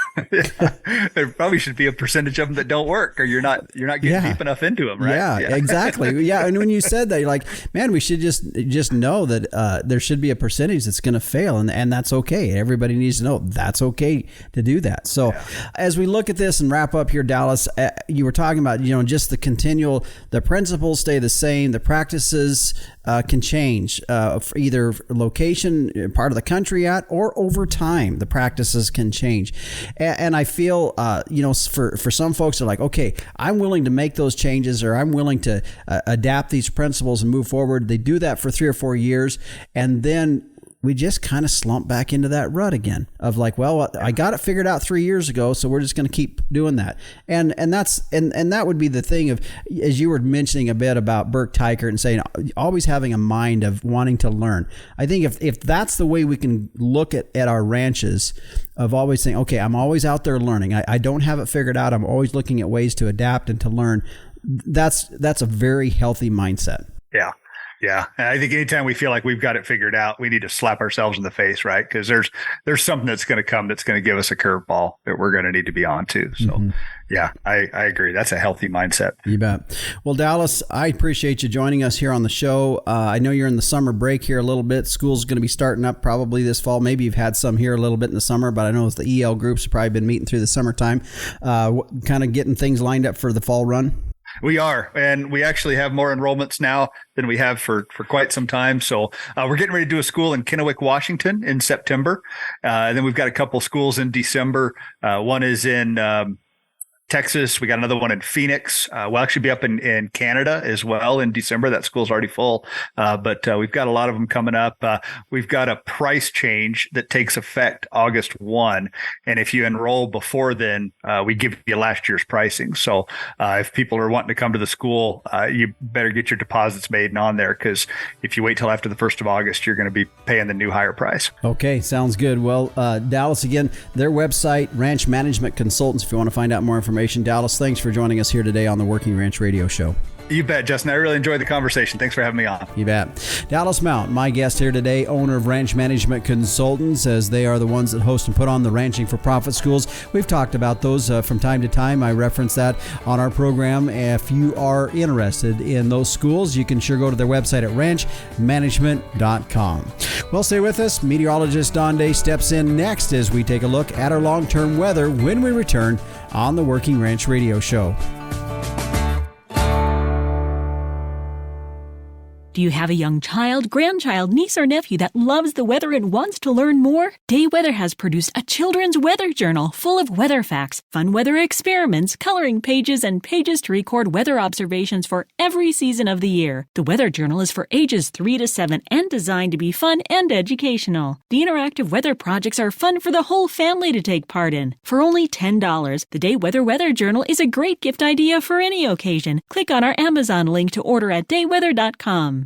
There probably should be a percentage of them that don't work, or you're not getting deep enough into them, right? Yeah, exactly. Yeah, and when you said that, you're like, man, we should just know that there should be a percentage that's going to fail, and that's okay. Everybody needs to know that's okay to do that. So, as we look at this and wrap up here, Dallas, you were talking about just the principles stay the same, the practices can change for either location, part of the country or over time, the practices can change. And I feel, for some folks, they're like, okay, I'm willing to make those changes, or I'm willing to adapt these principles and move forward. They do that for 3 or 4 years, and then we just kind of slump back into that rut again of like, well, I got it figured out 3 years ago, so we're just going to keep doing that. And that would be the thing of, as you were mentioning a bit about Burke Teichert and saying always having a mind of wanting to learn. I think if that's the way we can look at our ranches, of always saying, okay, I'm always out there learning. I don't have it figured out. I'm always looking at ways to adapt and to learn. That's a very healthy mindset. Yeah. Yeah. And I think anytime we feel like we've got it figured out, we need to slap ourselves in the face, right? Because there's something that's going to come that's going to give us a curveball that we're going to need to be on to. So, yeah, I agree. That's a healthy mindset. You bet. Well, Dallas, I appreciate you joining us here on the show. I know you're in the summer break here a little bit. School's going to be starting up probably this fall. Maybe you've had some here a little bit in the summer, but I know the EL groups have probably been meeting through the summertime, kind of getting things lined up for the fall run. We are, and we actually have more enrollments now than we have for quite some time. So we're getting ready to do a school in Kennewick, Washington in September. And then we've got a couple schools in December. One is in Texas. We got another one in Phoenix. We'll actually be up in Canada as well in December. That school's already full. But we've got a lot of them coming up. We've got a price change that takes effect August 1. And if you enroll before then, we give you last year's pricing. So if people are wanting to come to the school, you better get your deposits made and on there, because if you wait till after the 1st of August, you're going to be paying the new higher price. Okay, sounds good. Well, Dallas, again, their website, Ranch Management Consultants, if you want to find out more information. Dallas, thanks for joining us here today on the Working Ranch Radio Show. You bet, Justin. I really enjoyed the conversation. Thanks for having me on. You bet. Dallas Mount, my guest here today, owner of Ranch Management Consultants, as they are the ones that host and put on the Ranching for Profit schools. We've talked about those from time to time. I reference that on our program. If you are interested in those schools, you can sure go to their website at ranchmanagement.com. Well, stay with us. Meteorologist Don Day steps in next as we take a look at our long-term weather when we return on the Working Ranch Radio Show. Do you have a young child, grandchild, niece, or nephew that loves the weather and wants to learn more? Day Weather has produced a children's weather journal full of weather facts, fun weather experiments, coloring pages, and pages to record weather observations for every season of the year. The weather journal is for ages 3 to 7 and designed to be fun and educational. The interactive weather projects are fun for the whole family to take part in. For only $10, the Day Weather Journal is a great gift idea for any occasion. Click on our Amazon link to order at dayweather.com.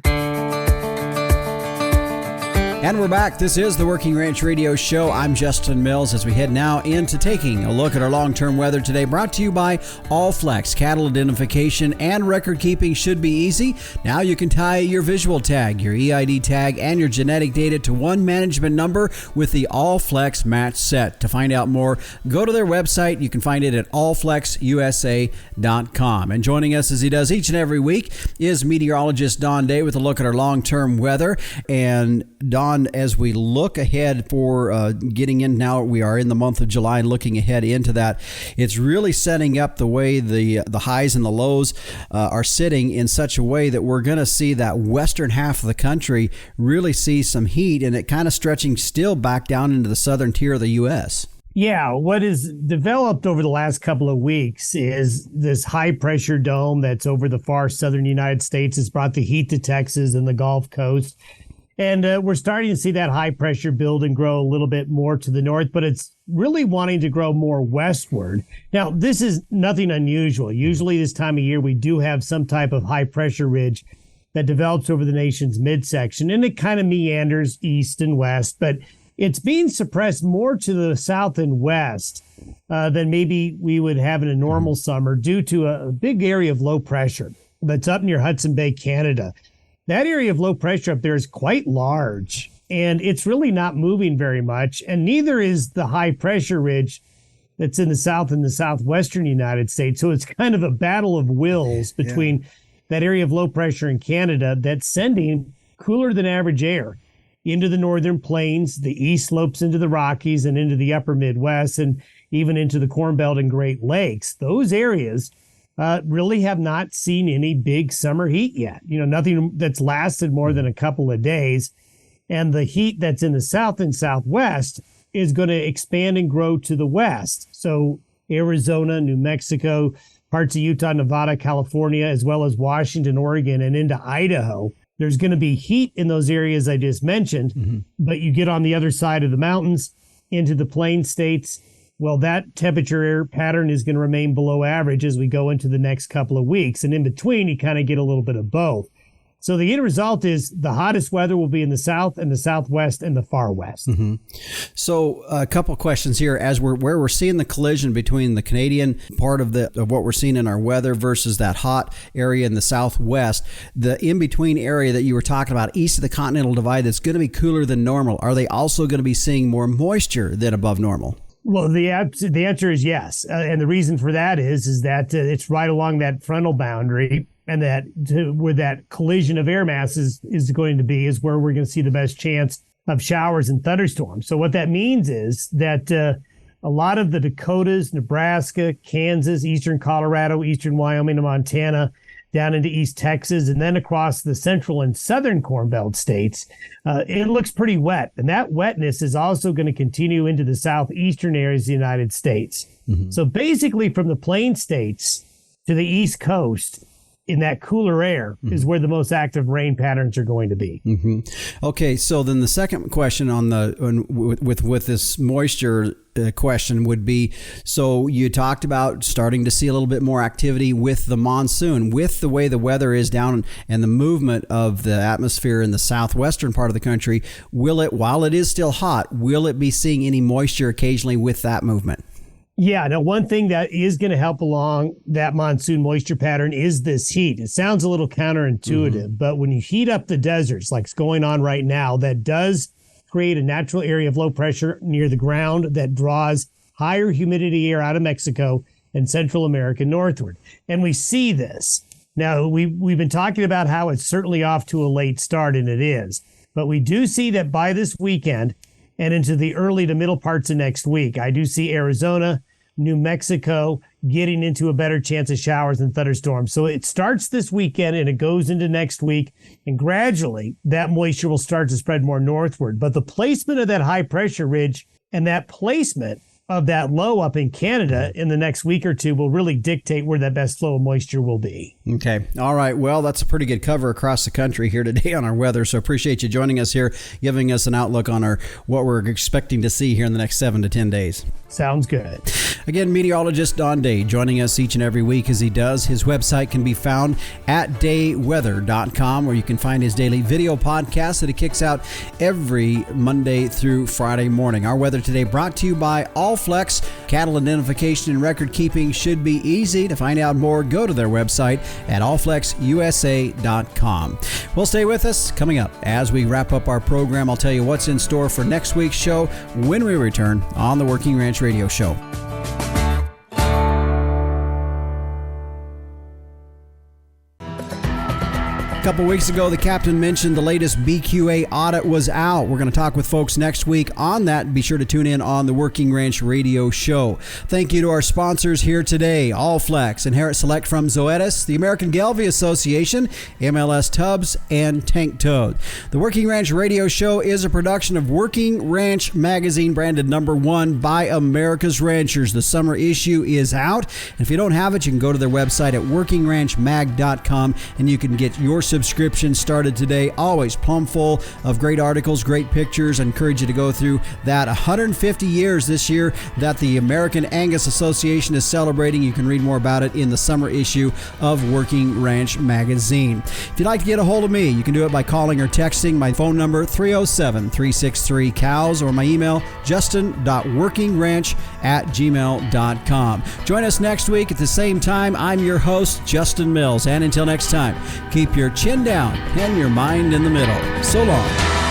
And we're back. This is the Working Ranch Radio Show. I'm Justin Mills as we head now into taking a look at our long-term weather today, brought to you by Allflex. Cattle identification and record keeping should be easy. Now you can tie your visual tag, your EID tag, and your genetic data to one management number with the Allflex Match Set. To find out more, go to their website. You can find it at allflexusa.com. And joining us as he does each and every week is meteorologist Don Day with a look at our long-term weather. And Don, as we look ahead for getting in now, we are in the month of July and looking ahead into that, it's really setting up the way the highs and the lows are sitting in such a way that we're going to see that western half of the country really see some heat, and it kind of stretching still back down into the southern tier of the U.S. Yeah, what has developed over the last couple of weeks is this high pressure dome that's over the far southern United States has brought the heat to Texas and the Gulf Coast. And we're starting to see that high pressure build and grow a little bit more to the north, but it's really wanting to grow more westward. Now, this is nothing unusual. Usually this time of year, we do have some type of high pressure ridge that develops over the nation's midsection, and it kind of meanders east and west, but it's being suppressed more to the south and west than maybe we would have in a normal summer due to a big area of low pressure that's up near Hudson Bay, Canada. That area of low pressure up there is quite large, and it's really not moving very much, and neither is the high pressure ridge that's in the south and the southwestern United States. So it's kind of a battle of wills between that area of low pressure in Canada that's sending cooler than average air into the northern plains. The east slopes into the Rockies and into the upper Midwest and even into the Corn Belt and Great Lakes. Those areas really have not seen any big summer heat yet. Nothing that's lasted more than a couple of days. And the heat that's in the south and southwest is going to expand and grow to the west. So Arizona, New Mexico, parts of Utah, Nevada, California, as well as Washington, Oregon, and into Idaho. There's going to be heat in those areas I just mentioned, but you get on the other side of the mountains into the plain states. Well, that temperature pattern is going to remain below average as we go into the next couple of weeks. And in between, you kind of get a little bit of both. So the end result is the hottest weather will be in the south and the southwest and the far west. So a couple questions here as where we're seeing the collision between the Canadian part of what we're seeing in our weather versus that hot area in the southwest. The in-between area that you were talking about east of the Continental Divide that's going to be cooler than normal. Are they also going to be seeing more moisture than above normal? Well, the answer is yes. And the reason for that is that it's right along that frontal boundary. And that where that collision of air masses is going to be is where we're going to see the best chance of showers and thunderstorms. So what that means is that a lot of the Dakotas, Nebraska, Kansas, eastern Colorado, eastern Wyoming and Montana, down into East Texas, and then across the central and southern Corn Belt states, it looks pretty wet. And that wetness is also going to continue into the southeastern areas of the United States. So basically from the plain states to the East Coast, in that cooler air is where the most active rain patterns are going to be. Okay, so then the second question with this moisture question would be, so you talked about starting to see a little bit more activity with the monsoon, with the way the weather is down and the movement of the atmosphere in the southwestern part of the country. While it is still hot, will it be seeing any moisture occasionally with that movement? Yeah, now one thing that is going to help along that monsoon moisture pattern is this heat. It sounds a little counterintuitive, but when you heat up the deserts like it's going on right now, that does create a natural area of low pressure near the ground that draws higher humidity air out of Mexico and Central America northward. And we see this. Now, we've been talking about how it's certainly off to a late start, and it is. But we do see that by this weekend, and into the early to middle parts of next week, I do see Arizona, New Mexico getting into a better chance of showers and thunderstorms. So it starts this weekend and it goes into next week, and gradually that moisture will start to spread more northward. But the placement of that high pressure ridge and that placement of that low up in Canada in the next week or two will really dictate where that best flow of moisture will be. Okay. All right. Well, that's a pretty good cover across the country here today on our weather. So appreciate you joining us here, giving us an outlook on what we're expecting to see here in the next 7 to 10 days. Sounds good. Again, meteorologist Don Day joining us each and every week as he does. His website can be found at dayweather.com, where you can find his daily video podcast that he kicks out every Monday through Friday morning. Our weather today brought to you by Allflex. Cattle identification and record keeping should be easy. To find out more, go to their website at allflexusa.com. Well, stay with us. Coming up as we wrap up our program, I'll tell you what's in store for next week's show when we return on the Working Ranch Radio Show. couple weeks ago, the captain mentioned the latest BQA audit was out. We're going to talk with folks next week on that. Be sure to tune in on the Working Ranch Radio Show. Thank you to our sponsors here today, Allflex, Inherit Select from Zoetis, the American Gelbvieh Association, MLS Tubs, and Tank Toad. The Working Ranch Radio Show is a production of Working Ranch Magazine, branded #1 by America's Ranchers. The summer issue is out. And if you don't have it, you can go to their website at workingranchmag.com and you can get your subscription started today. Always plumb full of great articles, great pictures. I encourage you to go through that. 150 years this year that the American Angus Association is celebrating. You can read more about it in the summer issue of Working Ranch Magazine. If you'd like to get a hold of me, you can do it by calling or texting my phone number 307-363-COWS or my email justin.workingranch@gmail.com. Join us next week at the same time. I'm your host, Justin Mills. And until next time, keep your chin down and your mind in the middle. So long.